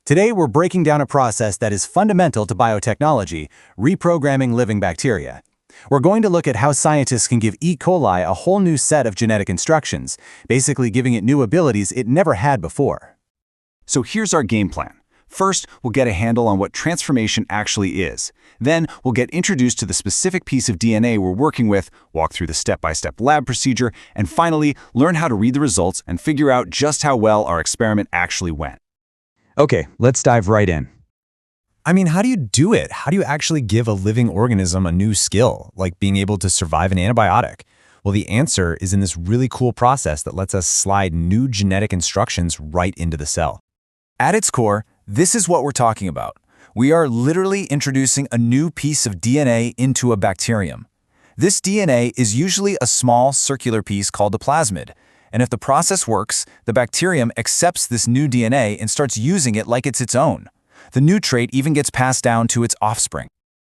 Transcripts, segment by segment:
Today, we're breaking down a process that is fundamental to biotechnology, reprogramming living bacteria. We're going to look at how scientists can give E. coli a whole new set of genetic instructions, basically giving it new abilities it never had before. So here's our game plan. First, we'll get a handle on what transformation actually is. Then, we'll get introduced to the specific piece of DNA we're working with, walk through the step-by-step lab procedure, and finally, learn how to read the results and figure out just how well our experiment actually went. Okay, let's dive right in. I mean, how do you do it? How do you actually give a living organism a new skill, like being able to survive an antibiotic? Well, the answer is in this really cool process that lets us slide new genetic instructions right into the cell. At its core, this is what we're talking about. We are literally introducing a new piece of DNA into a bacterium. This DNA is usually a small circular piece called a plasmid. And if the process works, the bacterium accepts this new DNA and starts using it like it's its own. The new trait even gets passed down to its offspring.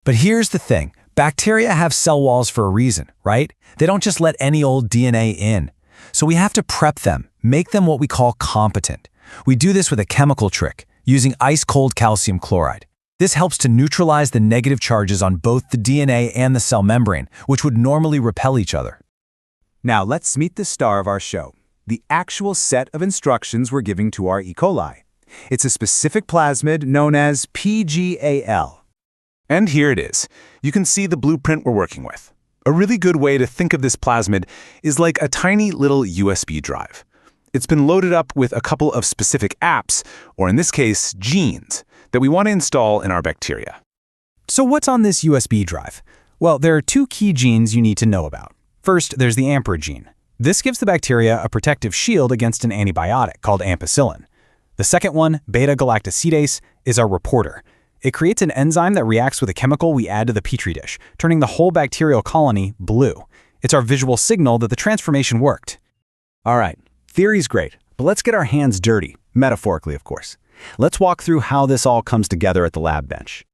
But here's the thing. Bacteria have cell walls for a reason, right? They don't just let any old DNA in. So we have to prep them, make them what we call competent. We do this with a chemical trick, using ice-cold calcium chloride. This helps to neutralize the negative charges on both the DNA and the cell membrane, which would normally repel each other. Now let's meet the star of our show, the actual set of instructions we're giving to our E. coli. It's a specific plasmid known as pGAL. And here it is. You can see the blueprint we're working with. A really good way to think of this plasmid is like a tiny little USB drive. It's been loaded up with a couple of specific apps, or in this case, genes, that we want to install in our bacteria. So what's on this USB drive? Well, there are two key genes you need to know about. First, there's the AMPA gene. This gives the bacteria a protective shield against an antibiotic called ampicillin. The second one, beta-galactosidase, is our reporter. It creates an enzyme that reacts with a chemical we add to the petri dish, turning the whole bacterial colony blue. It's our visual signal that the transformation worked. All right, theory's great, but let's get our hands dirty, metaphorically of course. Let's walk through how this all comes together at the lab bench.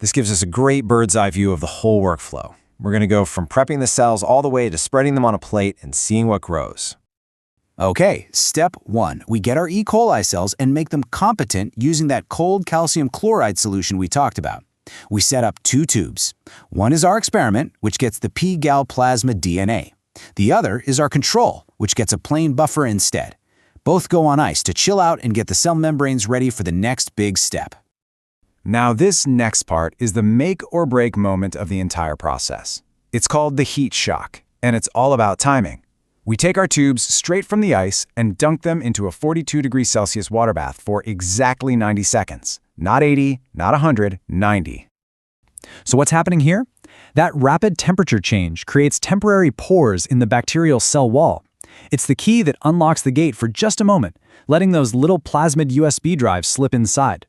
This gives us a great bird's-eye view of the whole workflow. We're going to go from prepping the cells all the way to spreading them on a plate and seeing what grows. Okay, step 1. We get our E. coli cells and make them competent using that cold calcium chloride solution we talked about. We set up 2 tubes. One is our experiment, which gets the pGAL plasmid DNA. The other is our control, which gets a plain buffer instead. Both go on ice to chill out and get the cell membranes ready for the next big step. Now this next part is the make or break moment of the entire process. It's called the heat shock, and it's all about timing. We take our tubes straight from the ice and dunk them into a 42 degrees Celsius water bath for exactly 90 seconds. Not 80, not 100, 90. So what's happening here? That rapid temperature change creates temporary pores in the bacterial cell wall. It's the key that unlocks the gate for just a moment, letting those little plasmid USB drives slip inside.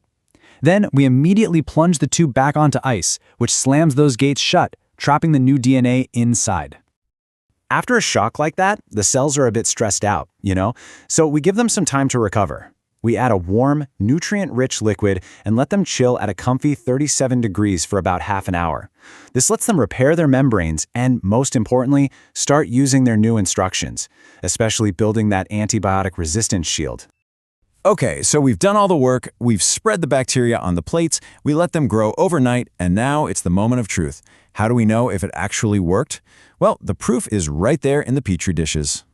Then we immediately plunge the tube back onto ice, which slams those gates shut, trapping the new DNA inside. After a shock like that, the cells are a bit stressed out, So we give them some time to recover. We add a warm, nutrient-rich liquid and let them chill at a comfy 37 degrees for about half an hour. This lets them repair their membranes and, most importantly, start using their new instructions, especially building that antibiotic resistance shield. Okay, so we've done all the work, we've spread the bacteria on the plates, we let them grow overnight, and now it's the moment of truth. How do we know if it actually worked? Well, the proof is right there in the petri dishes.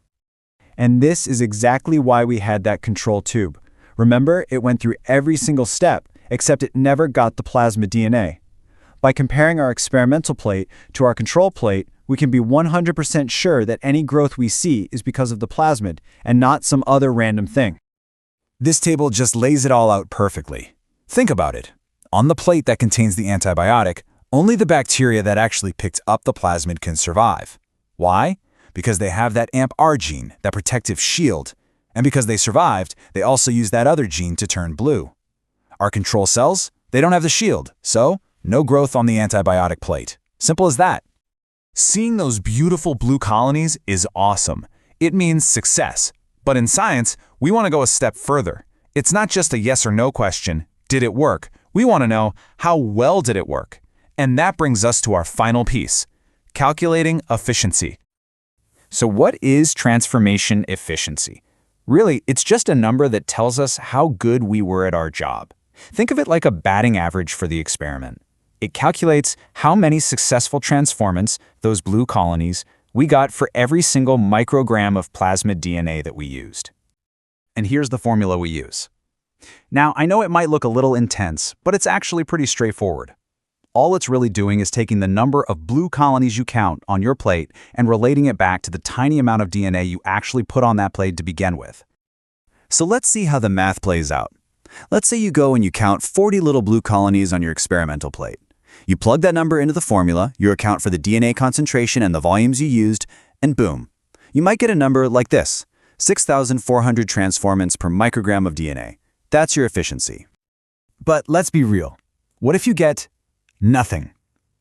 And this is exactly why we had that control tube. Remember, it went through every single step, except it never got the plasmid DNA. By comparing our experimental plate to our control plate, we can be 100% sure that any growth we see is because of the plasmid and not some other random thing. This table just lays it all out perfectly. Think about it. On the plate that contains the antibiotic, only the bacteria that actually picked up the plasmid can survive. Why? Because they have that agar gene, that protective shield. And because they survived, they also use that other gene to turn blue. Our control cells, they don't have the shield, so no growth on the antibiotic plate. Simple as that. Seeing those beautiful blue colonies is awesome. It means success. But in science, we want to go a step further. It's not just a yes or no question, did it work? We want to know, how well did it work? And that brings us to our final piece, calculating efficiency. So what is transformation efficiency? Really, it's just a number that tells us how good we were at our job. Think of it like a batting average for the experiment. It calculates how many successful transformants, those blue colonies, we got for every single microgram of plasmid DNA that we used. And here's the formula we use. Now, I know it might look a little intense, but it's actually pretty straightforward. All it's really doing is taking the number of blue colonies you count on your plate and relating it back to the tiny amount of DNA you actually put on that plate to begin with. So let's see how the math plays out. Let's say you go and you count 40 little blue colonies on your experimental plate. You plug that number into the formula, you account for the DNA concentration and the volumes you used, and boom. You might get a number like this, 6,400 transformants per microgram of DNA. That's your efficiency. But let's be real. What if you get nothing?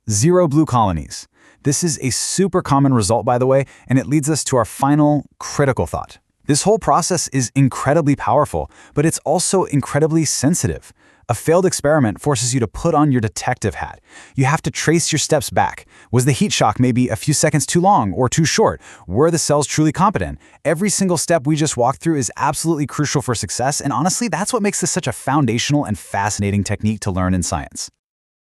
0 blue colonies. This is a super common result, by the way, and it leads us to our final critical thought. This whole process is incredibly powerful, but it's also incredibly sensitive. A failed experiment forces you to put on your detective hat. You have to trace your steps back. Was the heat shock maybe a few seconds too long or too short? Were the cells truly competent? Every single step we just walked through is absolutely crucial for success, and honestly, that's what makes this such a foundational and fascinating technique to learn in science.